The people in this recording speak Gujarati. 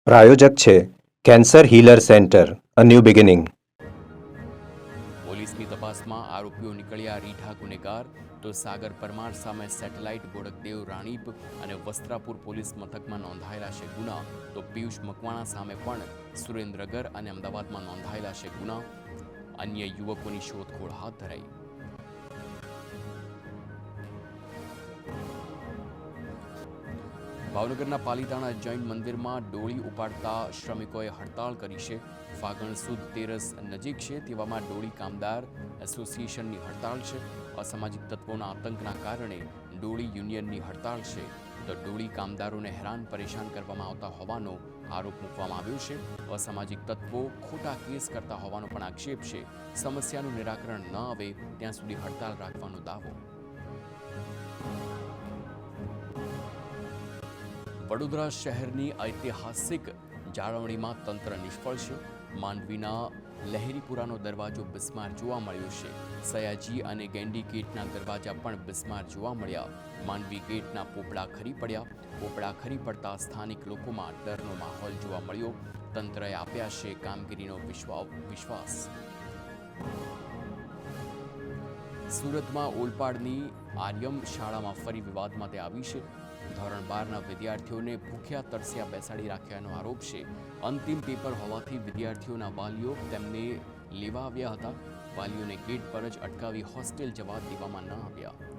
પ્રાયોજક છે cancer healer centre, a new beginning. પોલીસની તપાસમાં આરોપીઓ નીકળ્યા રીઢા ગુનેગાર. તો સાગર પરમાર સામે સેટેલાઇટ, બોડકદેવ, રાણીપ અને વસ્ત્રાપુર પોલીસ મથકમાં નોંધાયેલા છે ગુના. તો પિયુષ મકવાણા સામે પણ સુરેન્દ્રનગર અને અમદાવાદમાં નોંધાયેલા છે ગુના. અન્ય યુવકોની શોધખોળ હાથ ધરાઈ. ભાવનગરના પાલીતાણા જૈન મંદિરમાં ડોળી ઉપાડતા શ્રમિકોએ હડતાળ કરી છે. ફાગણ સુદ તેરસ નજીક છે, તેવામાં ડોળી કામદાર એસોસિએશનની હડતાળ છે. અસામાજિક તત્વોના આતંકના કારણે ડોળી યુનિયનની હડતાળ છે. તો ડોળી કામદારોને હેરાન પરેશાન કરવામાં આવતા હોવાનો આરોપ મૂકવામાં આવ્યો છે. અસામાજિક તત્વો ખોટા કેસ કરતા હોવાનો પણ આક્ષેપ છે. સમસ્યાનું નિરાકરણ ન આવે ત્યાં સુધી હડતાળ રાખવાનો દાવો. વડોદરા શહેરની ઐતિહાસિક જાળવણીમાં તંત્ર નિષ્ફળ છે. માંડવીના લહેરીપુરાનો દરવાજો બિસ્માર જોવા મળ્યો છે. સયાજી અને ગેંડી ગેટના દરવાજા પણ બિસ્માર જોવા મળ્યા. માંડવી ગેટના પોપડા ખરી પડ્યા. પોપડા ખરી પડતા સ્થાનિક લોકોમાં ડરનો માહોલ જોવા મળ્યો. તંત્રએ આપ્યા છે કામગીરીનો વિશ્વાસ. સુરતમાં ઓલપાડની આર્યમ શાળામાં ફરી વિવાદમાં તે આવી છે. ધોરણ 12ના વિદ્યાર્થીઓને ભૂખ્યા તરસ્યા બેસાડી રાખ્યાનો આરોપ છે. અંતિમ પેપર હોવાથી વિદ્યાર્થીઓના વાલીઓ તેમને લેવા આવ્યા હતા. વાલીઓને ગેટ પર જ અટકાવી હોસ્ટેલ જવા દેવામાં ન આવ્યા.